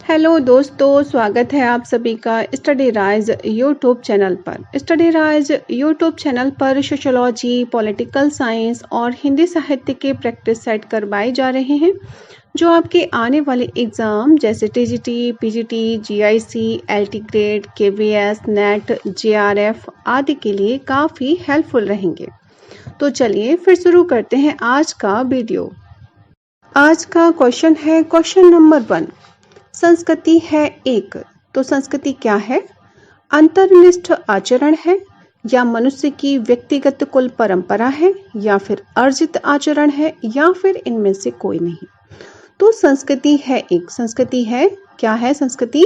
Hello दोस्तों, स्वागत है आप सभी का स्टडी राइज यूट्यूब चैनल पर। स्टडी राइज यूट्यूब चैनल पर सोशोलॉजी, पॉलिटिकल साइंस और हिंदी साहित्य के प्रैक्टिस सेट करवाए जा रहे हैं जो आपके आने वाले एग्ज़ाम जैसे TGT, PGT, GIC, LT grade, KVS, net, JRF आदि के लिए काफ़ी हेल्पफुल रहेंगे। तो चलिए फिर शुरू करते हैं आज का वीडियो। आज का क्वेश्चन है क्वेश्चन नंबर 1। संस्कृति है एक, तो संस्कृति क्या है? अंतर्निष्ठ आचरण है, या मनुष्य की व्यक्तिगत कुल परंपरा है, या फिर अर्जित आचरण है, या फिर इनमें से कोई नहीं। तो संस्कृति है एक, संस्कृति है क्या है? संस्कृति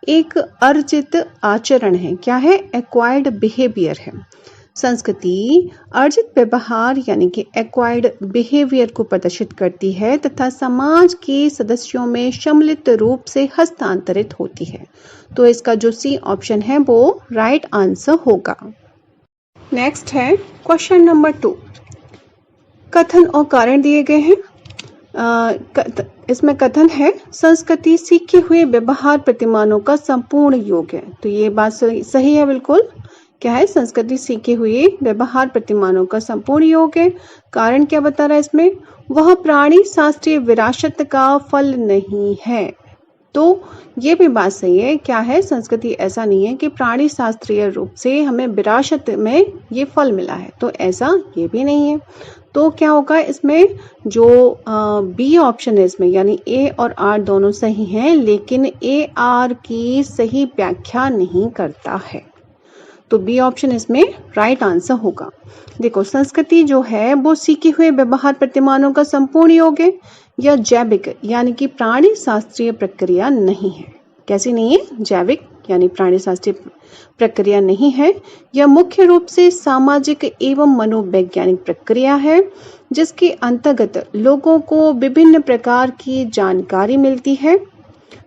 एक अर्जित आचरण है। क्या है? एक्वायर्ड बिहेवियर है। संस्कृति अर्जित व्यवहार यानी कि एक्वायर्ड बिहेवियर को प्रदर्शित करती है तथा समाज के सदस्यों में सम्मिलित रूप से हस्तांतरित होती है। तो इसका जो सी ऑप्शन है वो राइट आंसर होगा। नेक्स्ट है क्वेश्चन नंबर 2। कथन और कारण दिए गए हैं। इसमें कथन है संस्कृति सीखे हुए व्यवहार प्रतिमानों का संपूर्ण योग है। तो ये बात सही है बिल्कुल। क्या है? संस्कृति सीखे हुए व्यवहार प्रतिमानों का संपूर्ण योग है। कारण क्या बता रहा है इसमें? वह प्राणी शास्त्रीय विरासत का फल नहीं है। तो ये भी बात सही है। क्या है? संस्कृति ऐसा नहीं है कि प्राणी शास्त्रीय रूप से हमें विरासत में ये फल मिला है, तो ऐसा ये भी नहीं है। तो क्या होगा इसमें? जो बी ऑप्शन है इसमें, यानी ए और आर दोनों सही हैं, लेकिन ए आर की सही व्याख्या नहीं करता है। तो बी ऑप्शन इसमें राइट आंसर होगा। देखो, संस्कृति जो है वो सीखे हुए व्यवहार प्रतिमानों का संपूर्ण योग है, या जैविक यानी कि प्राणी शास्त्रीय प्रक्रिया नहीं है। कैसी नहीं है? जैविक यानी प्राणी शास्त्रीय प्रक्रिया नहीं है। यह मुख्य रूप से सामाजिक एवं मनोवैज्ञानिक प्रक्रिया है जिसके अंतर्गत लोगों को विभिन्न प्रकार की जानकारी मिलती है।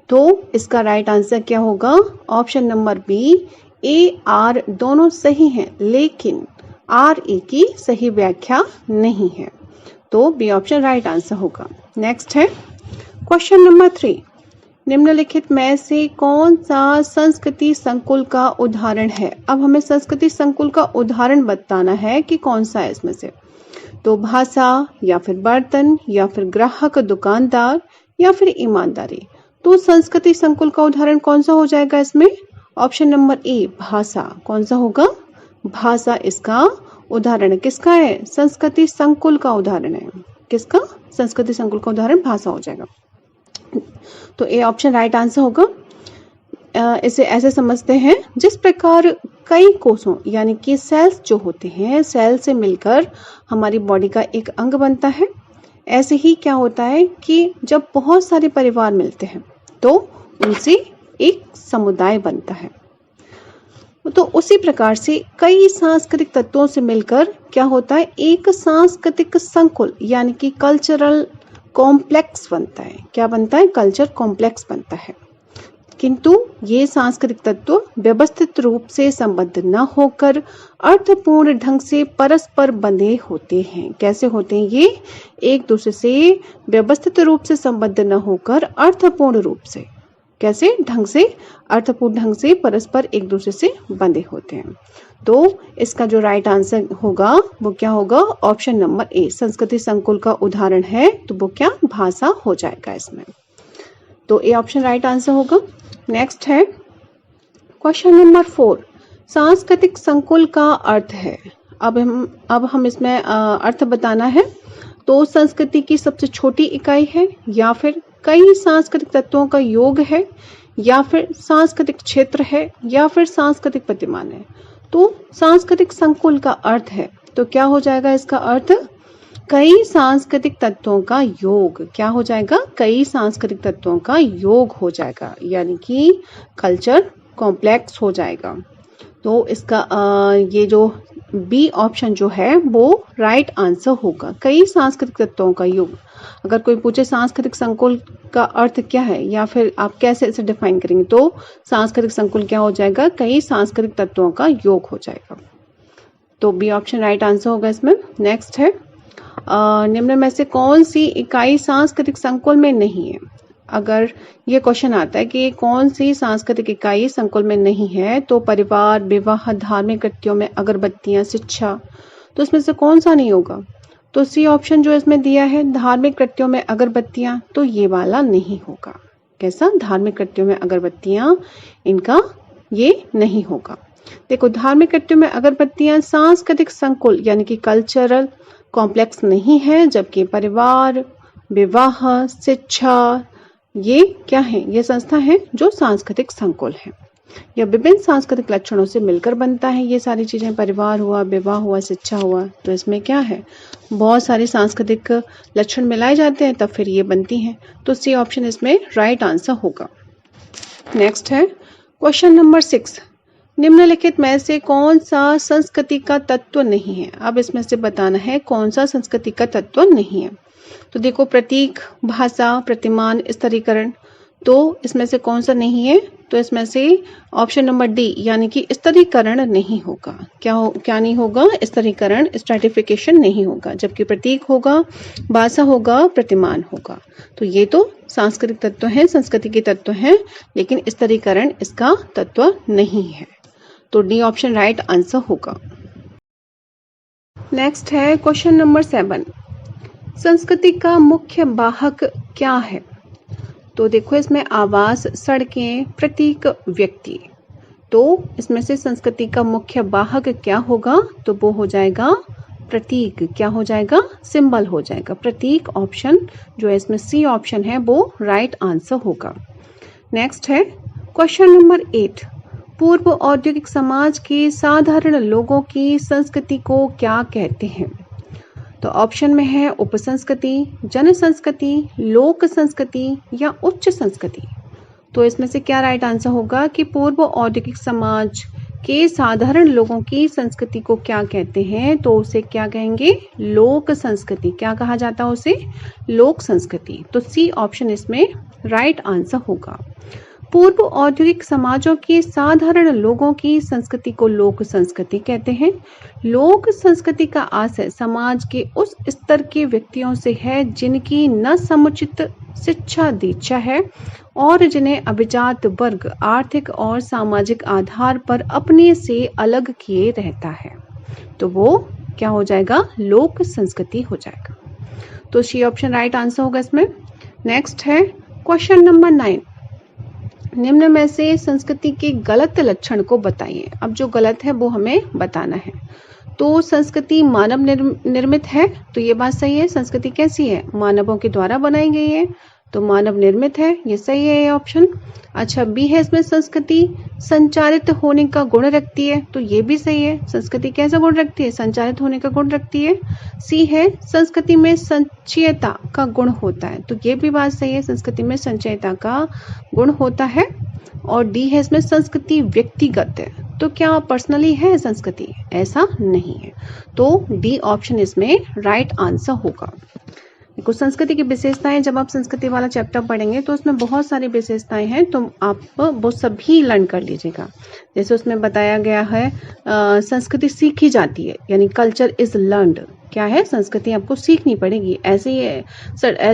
तो इसका राइट आंसर क्या होगा? Option number B, A R दोनों सही हैं, लेकिन आर ए की सही व्याख्या नहीं है। तो बी ऑप्शन राइट आंसर होगा। नेक्स्ट है क्वेश्चन नंबर 3। निम्नलिखित में से कौन सा संस्कृति संकुल का उदाहरण है? अब हमें संस्कृति संकुल का उदाहरण बताना है कि कौन सा है इसमें से। तो भाषा, या फिर बर्तन, या फिर ग्राहक दुकानदार, या फिर ईमानदारी। तो संस्कृति संकुल का उदाहरण कौन सा हो जाएगा इसमें? ऑप्शन नंबर ए, भाषा। कौन सा होगा? भाषा इसका उदाहरण। किसका है? संस्कृति संकुल का उदाहरण है। किसका? संस्कृति संकुल का उदाहरण भाषा हो जाएगा। तो ए ऑप्शन राइट आंसर होगा। इसे ऐसे समझते हैं, जिस प्रकार कई कोषों यानी कि सेल्स जो होते हैं, सेल से मिलकर हमारी बॉडी का एक अंग बनता है, ऐसे ही क्या होता है कि जब बहुत सारे परिवार मिलते हैं तो उनसे एक समुदाय बनता है। तो उसी प्रकार से कई सांस्कृतिक तत्वों से मिलकर क्या होता है? एक सांस्कृतिक संकुल यानी कि कल्चरल कॉम्प्लेक्स बनता है। क्या बनता है? कल्चर कॉम्प्लेक्स बनता है। किंतु ये सांस्कृतिक तत्व व्यवस्थित रूप से संबद्ध न होकर अर्थपूर्ण ढंग से परस्पर बंधे होते हैं। कैसे होते हैं ये? एक दूसरे से व्यवस्थित रूप से संबद्ध न होकर अर्थपूर्ण रूप से, कैसे ढंग से, अर्थपूर्ण ढंग से परस्पर एक दूसरे से बंधे होते हैं। तो इसका जो राइट आंसर होगा वो क्या होगा? ऑप्शन नंबर ए, संस्कृति संकुल का उदाहरण है, तो वो क्या? भाषा हो जाएगा इसमें। तो ए ऑप्शन राइट आंसर होगा। नेक्स्ट है क्वेश्चन नंबर 4। सांस्कृतिक संकुल का अर्थ है। अब हम इसमें अर्थ बताना है। तो संस्कृति की सबसे छोटी इकाई है, या फिर कई सांस्कृतिक तत्वों का योग है, या फिर सांस्कृतिक क्षेत्र है, या फिर सांस्कृतिक प्रतिमान है। तो सांस्कृतिक संकुल का अर्थ है, तो क्या हो जाएगा इसका अर्थ? कई सांस्कृतिक तत्वों का योग। क्या हो जाएगा? कई सांस्कृतिक तत्वों का योग हो जाएगा, यानी कि कल्चर कॉम्प्लेक्स हो जाएगा। तो इसका ये जो बी ऑप्शन जो है वो राइट आंसर होगा। कई सांस्कृतिक तत्वों का योग। अगर कोई पूछे सांस्कृतिक संकुल का अर्थ क्या है, या फिर आप कैसे इसे डिफाइन करेंगे, तो सांस्कृतिक संकुल क्या हो जाएगा? कई सांस्कृतिक तत्वों का योग हो जाएगा। तो बी ऑप्शन राइट आंसर होगा इसमें। नेक्स्ट है निम्न में से कौन सी इकाई सांस्कृतिक संकुल में नहीं है? अगर ये क्वेश्चन आता है कि कौन सी सांस्कृतिक इकाई संकुल में नहीं है, तो परिवार, विवाह, धार्मिक कृत्यों में अगरबत्तियां, शिक्षा, तो इसमें से कौन सा नहीं होगा? तो सी ऑप्शन जो इसमें दिया है, धार्मिक कृत्यों में अगरबत्तियां, तो ये वाला नहीं होगा। कैसा? धार्मिक कृत्यों में अगरबत्तियां, इनका ये नहीं होगा। देखो, धार्मिक कृत्यों में अगरबत्तियां सांस्कृतिक संकुल यानी कि कल्चरल कॉम्प्लेक्स नहीं है, जबकि परिवार, विवाह, शिक्षा, ये क्या है? ये संस्था है जो सांस्कृतिक संकुल है। यह विभिन्न सांस्कृतिक लक्षणों से मिलकर बनता है। ये सारी चीजें, परिवार हुआ, विवाह हुआ, शिक्षा हुआ, तो इसमें क्या है? बहुत सारे सांस्कृतिक लक्षण मिलाए जाते हैं, तब फिर ये बनती हैं। तो सी ऑप्शन इसमें राइट आंसर होगा। नेक्स्ट है क्वेश्चन नंबर 6। निम्नलिखित में से कौन सा संस्कृति का तत्व नहीं है? अब इसमें से बताना है कौन सा संस्कृति का तत्व नहीं है। तो देखो, प्रतीक, भाषा, प्रतिमान, स्तरीकरण, तो इसमें से कौन सा नहीं है? तो इसमें से ऑप्शन नंबर डी यानी कि स्तरीकरण नहीं होगा। क्या नहीं होगा? स्तरीकरण, स्ट्रैटिफिकेशन नहीं होगा। जबकि प्रतीक होगा, भाषा होगा, प्रतिमान होगा। तो ये तो सांस्कृतिक तत्व हैं, संस्कृति के तत्व हैं, लेकिन स्तरीकरण इसका तत्व नहीं है। तो डी ऑप्शन राइट आंसर होगा। नेक्स्ट है क्वेश्चन नंबर 7। संस्कृति का मुख्य वाहक क्या है? तो देखो, इसमें आवास, सड़कें, प्रतीक, व्यक्ति, तो इसमें से संस्कृति का मुख्य वाहक क्या होगा? तो वो हो जाएगा प्रतीक। क्या हो जाएगा? सिंबल हो जाएगा। प्रतीक ऑप्शन जो है इसमें सी ऑप्शन है वो राइट आंसर होगा। नेक्स्ट है क्वेश्चन नंबर 8। पूर्व औद्योगिक समाज के साधारण लोगों की संस्कृति को क्या कहते हैं? तो ऑप्शन में है उपसंस्कृति, जन संस्कृति, लोक संस्कृति या उच्च संस्कृति। तो इसमें से क्या राइट आंसर होगा कि पूर्व औद्योगिक समाज के साधारण लोगों की संस्कृति को क्या कहते हैं? तो उसे क्या कहेंगे? लोक संस्कृति। क्या कहा जाता है उसे? लोक संस्कृति। तो सी ऑप्शन इसमें राइट आंसर होगा। पूर्व औद्योगिक समाजों के साधारण लोगों की संस्कृति को लोक संस्कृति कहते हैं। लोक संस्कृति का आशय समाज के उस स्तर के व्यक्तियों से है जिनकी न समुचित शिक्षा दीक्षा है और जिन्हें अभिजात वर्ग आर्थिक और सामाजिक आधार पर अपने से अलग किए रहता है। तो वो क्या हो जाएगा? लोक संस्कृति हो जाएगा। तो सी ऑप्शन राइट आंसर होगा इसमें। नेक्स्ट है क्वेश्चन नंबर 9। निम्न में से संस्कृति के गलत लक्षण को बताइए। अब जो गलत है वो हमें बताना है। तो संस्कृति मानव निर्मित है, तो ये बात सही है। संस्कृति कैसी है? मानवों के द्वारा बनाई गई है, तो मानव निर्मित है, ये सही है ये ऑप्शन। अच्छा, बी है इसमें संस्कृति संचारित होने का गुण रखती है, तो ये भी सही है। संस्कृति कैसा गुण रखती है? संचारित होने का गुण रखती है। सी है संस्कृति में संचयता का गुण होता है, तो ये भी बात सही है। संस्कृति में संचयता का गुण होता है। और डी है इसमें संस्कृति व्यक्तिगत है, तो क्या पर्सनली है संस्कृति? ऐसा नहीं है। तो डी ऑप्शन इसमें राइट आंसर होगा। कुछ संस्कृति की विशेषताएं, जब आप संस्कृति वाला चैप्टर पढ़ेंगे तो उसमें बहुत सारी विशेषताएं हैं, तो आप वो सभी लर्न कर लीजिएगा। जैसे उसमें बताया गया है संस्कृति सीखी जाती है, यानी कल्चर इज लर्नड। क्या है? संस्कृति आपको सीखनी पड़ेगी, ऐसे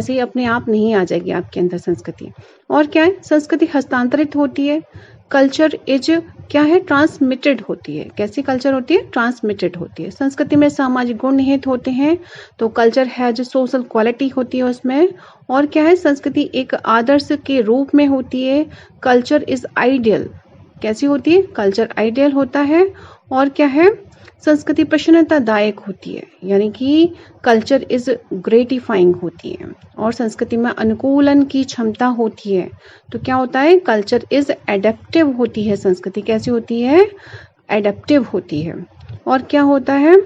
ही अपने आप नहीं आ जाएगी आपके अंदर संस्कृति। और क्या है? संस्कृति हस्तांतरित होती है। कल्चर इज क्या है? ट्रांसमिटेड होती है। कैसी कल्चर होती है? ट्रांसमिटेड होती है। संस्कृति में सामाजिक गुण निहित होते हैं, तो कल्चर है जो सोशल क्वालिटी होती है उसमें। और क्या है? संस्कृति एक आदर्श के रूप में होती है। Culture is ideal. कैसी होती है? कल्चर आइडियल होता है। और क्या है? संस्कृति प्रसन्नतादायक होती है, यानी कि कल्चर इज ग्रेटिफाइंग होती है। और संस्कृति में अनुकूलन की क्षमता होती है, तो क्या होता है? कल्चर इज एडेप्टिव होती है। संस्कृति कैसी होती है? एडेप्टिव होती है। और क्या होता है?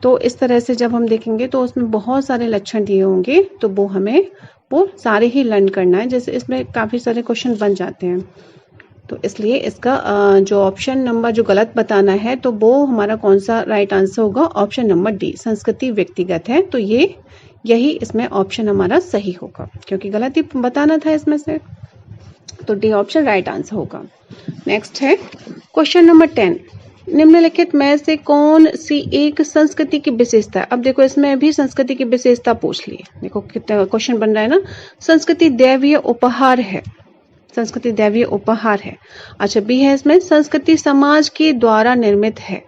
तो इस तरह से जब हम देखेंगे तो उसमें बहुत सारे लक्षण दिए होंगे, तो वो हमें वो सारे ही लर्न करना है। जैसे इसमें काफी सारे क्वेश्चन बन जाते हैं, तो इसलिए इसका जो ऑप्शन नंबर जो गलत बताना है, तो वो हमारा कौन सा राइट आंसर होगा? ऑप्शन नंबर डी, संस्कृति व्यक्तिगत है। तो यही इसमें ऑप्शन हमारा सही होगा, क्योंकि गलत ही बताना था इसमें से। तो डी ऑप्शन राइट आंसर होगा। नेक्स्ट है क्वेश्चन नंबर 10। निम्नलिखित में से कौन सी एक संस्कृति की विशेषता है? अब देखो इसमें भी संस्कृति की विशेषता पूछ ली। देखो कितना क्वेश्चन बन रहा है ना। संस्कृति दैवीय उपहार है। संस्कृति दैवीय उपहार है। अच्छा, बी है इसमें संस्कृति समाज के द्वारा निर्मित है।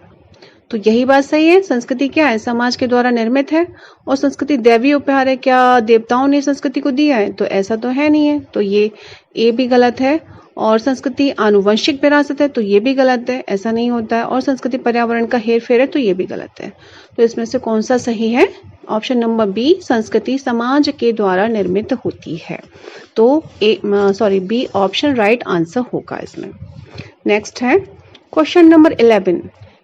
तो यही बात सही है। संस्कृति क्या है? समाज के द्वारा निर्मित है। और संस्कृति दैवीय उपहार है, क्या देवताओं ने संस्कृति को दिया है? तो ऐसा तो है नहीं है, तो ये ए भी गलत है। और संस्कृति आनुवंशिक विरासत है, तो ये भी गलत है, ऐसा नहीं होता है। और संस्कृति पर्यावरण का हेर फेर है, तो ये भी गलत है। तो इसमें से कौन सा सही है? ऑप्शन नंबर बी, संस्कृति समाज के द्वारा निर्मित होती है। तो बी ऑप्शन राइट आंसर होगा इसमें। नेक्स्ट है क्वेश्चन नंबर 11,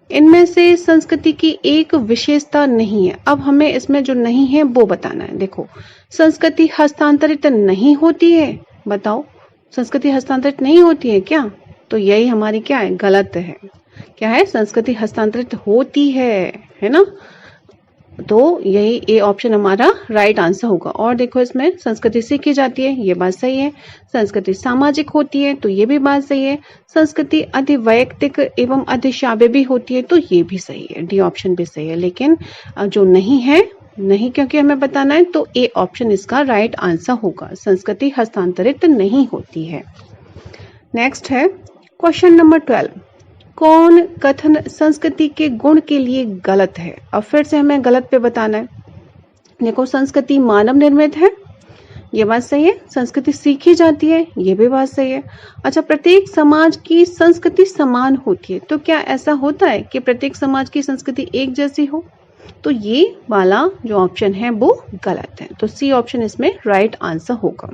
इनमें से संस्कृति की एक विशेषता नहीं है। अब हमें इसमें जो नहीं है वो बताना है। देखो, संस्कृति हस्तांतरित नहीं होती है। बताओ, संस्कृति हस्तांतरित नहीं होती है क्या? तो यही हमारी क्या है? गलत है। क्या है? संस्कृति हस्तांतरित होती है ना। तो यही ए ऑप्शन हमारा राइट आंसर होगा। और देखो इसमें संस्कृति सीखी जाती है, ये बात सही है। संस्कृति सामाजिक होती है, तो ये भी बात सही है। संस्कृति अधिवैयक्तिक एवं अधिशाव्य भी होती है, तो ये भी सही है। डी ऑप्शन भी सही है। लेकिन जो नहीं है, नहीं क्योंकि हमें बताना है, तो ए ऑप्शन इसका राइट आंसर होगा। संस्कृति हस्तांतरित नहीं होती है। नेक्स्ट है क्वेश्चन नंबर 12, कौन कथन संस्कृति के गुण के लिए गलत है? अब फिर से हमें गलत पे बताना है। देखो, संस्कृति मानव निर्मित है, ये बात सही है। संस्कृति सीखी जाती है, ये भी बात सही है। अच्छा, प्रत्येक समाज की संस्कृति समान होती है, तो क्या ऐसा होता है कि प्रत्येक समाज की संस्कृति एक जैसी हो? तो ये वाला जो ऑप्शन है वो गलत है। तो सी ऑप्शन इसमें राइट आंसर होगा।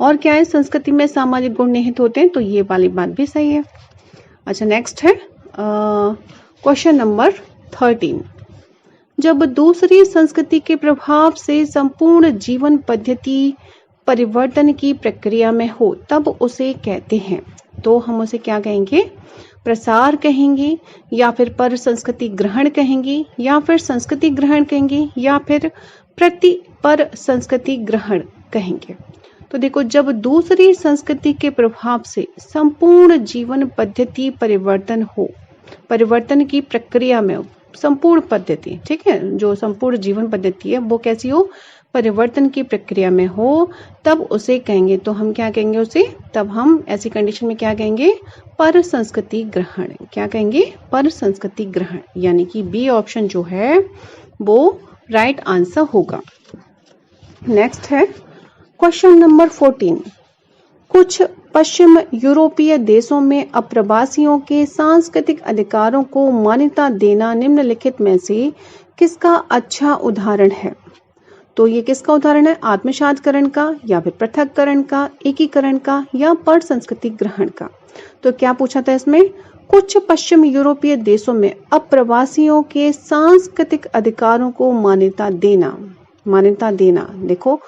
और क्या है? संस्कृति में सामाजिक गुण निहित होते हैं, तो ये वाली बात भी सही है। अच्छा, नेक्स्ट है क्वेश्चन नंबर 13, जब दूसरी संस्कृति के प्रभाव से संपूर्ण जीवन पद्धति परिवर्तन की प्रक्रिया में हो, तब उसे कहते हैं। तो हम उसे क्या कहेंगे? प्रसार कहेंगे, या फिर पर संस्कृति ग्रहण कहेंगे, या फिर संस्कृति ग्रहण कहेंगे, या फिर प्रति पर संस्कृति ग्रहण कहेंगे। तो देखो, जब दूसरी संस्कृति के प्रभाव से संपूर्ण जीवन पद्धति परिवर्तन हो, परिवर्तन की प्रक्रिया में हो, संपूर्ण पद्धति, ठीक है, जो संपूर्ण जीवन पद्धति है वो कैसी हो? परिवर्तन की प्रक्रिया में हो, तब उसे कहेंगे। तो हम क्या कहेंगे उसे? तब हम ऐसी कंडीशन में क्या कहेंगे? पर संस्कृति ग्रहण। क्या कहेंगे? पर संस्कृति ग्रहण। यानी कि बी ऑप्शन जो है वो राइट आंसर होगा। नेक्स्ट है क्वेश्चन नंबर 14, कुछ पश्चिम यूरोपीय देशों में अप्रवासियों के सांस्कृतिक अधिकारों को मान्यता देना निम्नलिखित में से किसका अच्छा उदाहरण है? तो ये किसका उदाहरण है? आत्मसातकरण का, या फिर पृथक्करण का, एकीकरण का, या पर संस्कृति ग्रहण का? तो क्या पूछा था इसमें? कुछ पश्चिम यूरोपीय देशों में अप्रवासियों के सांस्कृतिक अधिकारों को मान्यता देना। मान्यता देना, देखो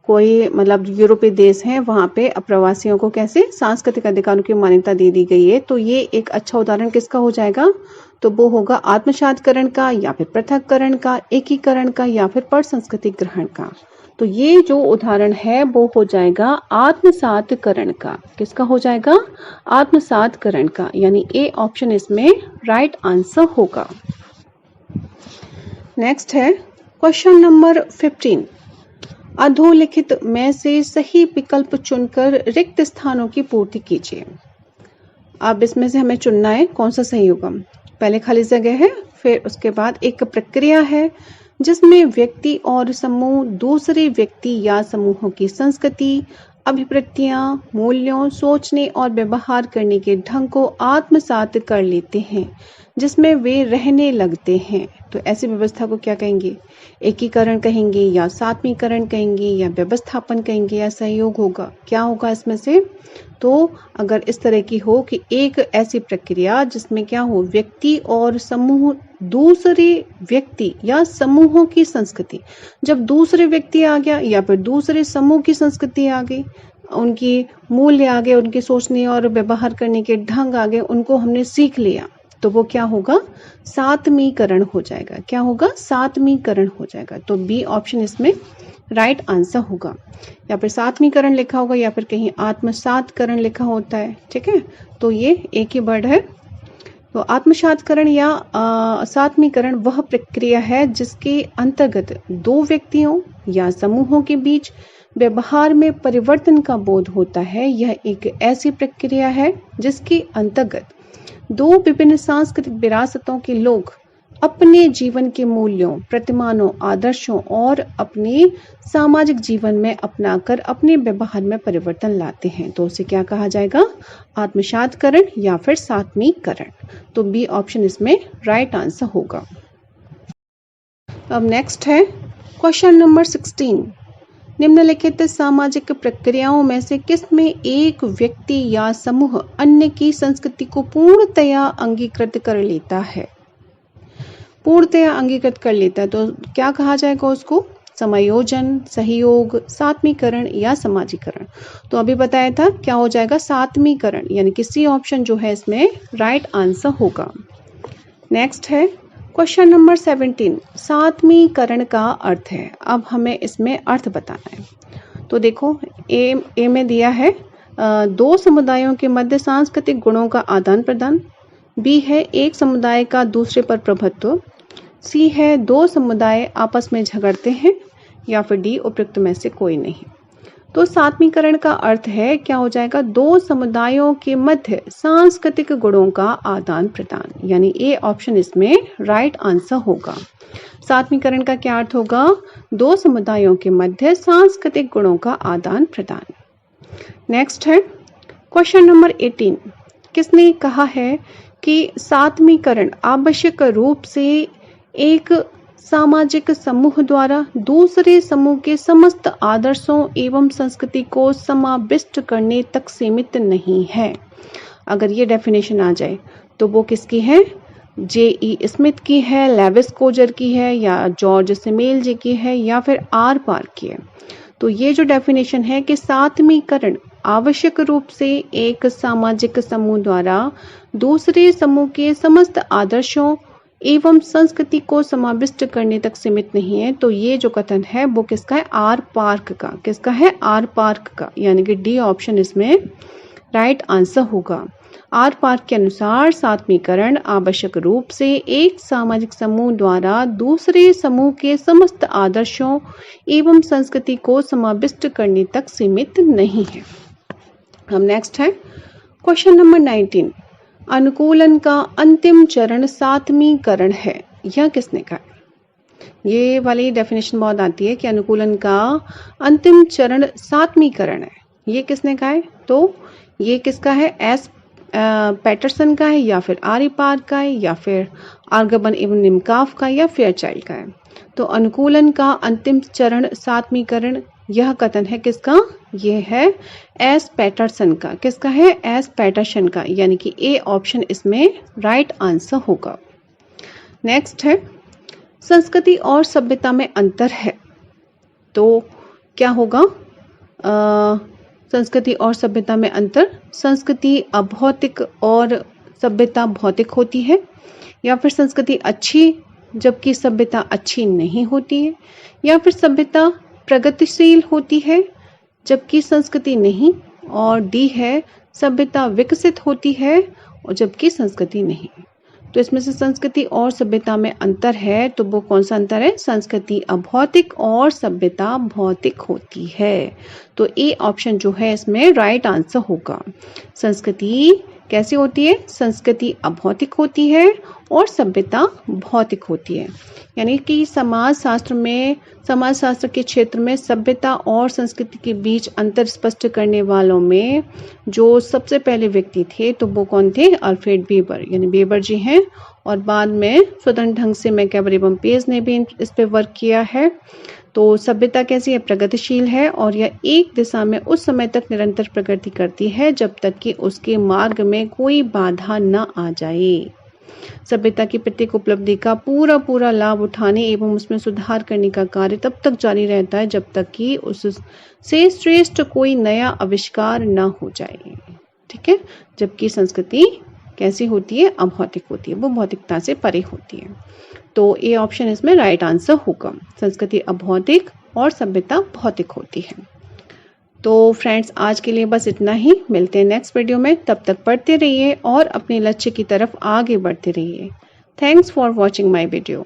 कोई मतलब यूरोपीय देश है, वहां पे अप्रवासियों को कैसे सांस्कृतिक अधिकारों की मान्यता दे दी गई है। तो ये एक अच्छा उदाहरण किसका हो जाएगा? तो वो होगा आत्मसातकरण का, या फिर पृथक्करण का, एकीकरण का, या फिर पर संस्कृति ग्रहण का। तो ये जो उदाहरण है वो हो जाएगा आत्मसातकरण का। किसका हो जाएगा? आत्मसातकरण का। यानी ए ऑप्शन इसमें राइट आंसर होगा। नेक्स्ट है क्वेश्चन नंबर 15, अधोलिखित में से सही विकल्प चुनकर रिक्त स्थानों की पूर्ति कीजिए। अब इसमें से हमें चुनना है कौन सा सही होगा। पहले खाली जगह है, फिर उसके बाद एक प्रक्रिया है जिसमें व्यक्ति और समूह दूसरे व्यक्ति या समूहों की संस्कृति, अभिवृत्तियां, मूल्यों, सोचने और व्यवहार करने के ढंग को आत्मसात कर लेते हैं, जिसमें वे रहने लगते हैं। तो ऐसी व्यवस्था को क्या कहेंगे? एकीकरण कहेंगे, या सात्मीकरण कहेंगे, या व्यवस्थापन कहेंगे, या सहयोग होगा? क्या होगा इसमें से? तो अगर इस तरह की हो कि एक ऐसी प्रक्रिया जिसमें क्या हो, व्यक्ति और समूह दूसरे व्यक्ति या समूहों की संस्कृति, जब दूसरे व्यक्ति आ गया या फिर दूसरे समूह की संस्कृति आ गई, उनकी मूल्य आ गए, उनके सोचने और व्यवहार करने के ढंग आ गए, उनको हमने सीख लिया, तो वो क्या होगा? सात्मीकरण हो जाएगा। क्या होगा? सात्मीकरण हो जाएगा। तो बी ऑप्शन इसमें राइट आंसर होगा। या फिर सात्मीकरण लिखा होगा, या फिर कहीं आत्मसातकरण लिखा होता है, ठीक है। तो ये एक ही वर्ड है। तो आत्मसात्करण या सात्मीकरण वह प्रक्रिया है जिसके अंतर्गत दो व्यक्तियों या समूहों के बीच व्यवहार में परिवर्तन का बोध होता है। यह एक ऐसी प्रक्रिया है जिसके अंतर्गत दो विभिन्न सांस्कृतिक विरासतों के लोग अपने जीवन के मूल्यों, प्रतिमानों, आदर्शों और अपने सामाजिक जीवन में अपनाकर अपने व्यवहार में परिवर्तन लाते हैं। तो उसे क्या कहा जाएगा? आत्मसात्करण या फिर सात्मीकरण। तो बी ऑप्शन इसमें राइट आंसर होगा। अब नेक्स्ट है क्वेश्चन नंबर 16। निम्नलिखित सामाजिक प्रक्रियाओं में से किसमें एक व्यक्ति या समूह अन्य की संस्कृति को पूर्णतया अंगीकृत कर लेता है? पूर्णतया अंगीकृत कर लेता है तो क्या कहा जाएगा उसको? समायोजन, सहयोग, सात्मीकरण या समाजीकरण। तो अभी बताया था क्या हो जाएगा? सात्मीकरण, यानी कि सी ऑप्शन जो है इसमें राइट आंसर होगा। नेक्स्ट है क्वेश्चन नंबर 17। सात्मीकरण का अर्थ है। अब हमें इसमें अर्थ बताना है। तो देखो ए में दिया है दो समुदायों के मध्य सांस्कृतिक गुणों का आदान प्रदान। बी है एक समुदाय का दूसरे पर प्रभुत्व। सी है दो समुदाय आपस में झगड़ते हैं। या फिर डी उपयुक्त में से कोई नहीं। तो सात्मीकरण का अर्थ है क्या हो जाएगा? दो समुदायों के मध्य सांस्कृतिक गुणों का आदान प्रदान, यानी ए ऑप्शन इसमें राइट आंसर होगा। सात्मीकरण का क्या अर्थ होगा? दो समुदायों के मध्य सांस्कृतिक गुणों का आदान प्रदान। नेक्स्ट है क्वेश्चन नंबर 18। किसने कहा है कि सात्मीकरण आवश्यक रूप से एक सामाजिक समूह द्वारा दूसरे समूह के समस्त आदर्शों एवं संस्कृति को समाविष्ट करने तक सीमित नहीं है? अगर ये डेफिनेशन आ जाए तो वो किसकी है? J.E. स्मिथ की है, लेविस कोजर की है, या जॉर्ज सिमेल जी की है, या फिर आर पार्क की है। तो ये जो डेफिनेशन है कि सात्मीकरण आवश्यक रूप से एक सामाजिक समूह द्वारा दूसरे समूह के समस्त आदर्शों एवं संस्कृति को समाविष्ट करने तक सीमित नहीं है, तो ये जो कथन है वो किसका है? आर पार्क का। किसका है? आर पार्क का, यानी कि डी ऑप्शन इसमें राइट आंसर होगा। आर पार्क के अनुसार सात्मीकरण आवश्यक रूप से एक सामाजिक समूह द्वारा दूसरे समूह के समस्त आदर्शों एवं संस्कृति को समाविष्ट करने तक सीमित नहीं है। हम नेक्स्ट है क्वेश्चन नंबर 19। अनुकूलन का अंतिम चरण सात्मीकरण है। यह किसने कहा? ये वाली डेफिनेशन बहुत आती है कि अनुकूलन का अंतिम चरण सात्मीकरण है। ये किसने कहा है? तो ये किसका है? एस पैटरसन का है, या फिर आर पार्क का है, या फिर आर्गबन एवं निमकाफ का, या फेयरचाइल्ड का है। तो अनुकूलन का अंतिम चरण सात्मीकरण यह कथन है किसका? यह है एस पैटरसन का। किसका है? एस पैटरसन का, यानी कि ए ऑप्शन इसमें राइट आंसर होगा। नेक्स्ट है संस्कृति और सभ्यता में अंतर है। तो क्या होगा? संस्कृति और सभ्यता में अंतर। संस्कृति अभौतिक और सभ्यता भौतिक होती है, या फिर संस्कृति अच्छी जबकि सभ्यता अच्छी नहीं होती है, या फिर सभ्यता प्रगतिशील होती है जबकि संस्कृति नहीं, और डी है सभ्यता विकसित होती है और जबकि संस्कृति नहीं। तो इसमें से संस्कृति और सभ्यता में अंतर है, तो वो कौन सा अंतर है? संस्कृति अभौतिक और सभ्यता भौतिक होती है। तो ए ऑप्शन जो है इसमें राइट आंसर होगा। संस्कृति कैसी होती है? संस्कृति अभौतिक होती है और सभ्यता भौतिक होती है। यानी कि समाज शास्त्र के क्षेत्र में सभ्यता और संस्कृति के बीच अंतर स्पष्ट करने वालों में जो सबसे पहले व्यक्ति थे तो वो कौन थे? अल्फ्रेड वेबर, यानी वेबर जी हैं। और बाद में स्वतंत्र ढंग से मैकैबर एवं पेज ने भी इस पे वर्क किया है। तो सभ्यता कैसी है? प्रगतिशील है, और यह एक दिशा में उस समय तक निरंतर प्रगति करती है जब तक कि उसके मार्ग में कोई बाधा न आ जाए। सभ्यता की प्रत्येक उपलब्धि का पूरा लाभ उठाने एवं उसमें सुधार करने का कार्य तब तक जारी रहता है जब तक कि उससे श्रेष्ठ कोई नया आविष्कार न हो जाए। ठीक है। जबकि संस्कृति कैसी होती है? अभौतिक होती है, वो भौतिकता से परे होती है। तो ए ऑप्शन इसमें राइट आंसर होगा। संस्कृति अभौतिक और सभ्यता भौतिक होती है। तो फ्रेंड्स आज के लिए बस इतना ही। मिलते हैं नेक्स्ट वीडियो में। तब तक पढ़ते रहिए और अपने लक्ष्य की तरफ आगे बढ़ते रहिए। Thanks for watching my video.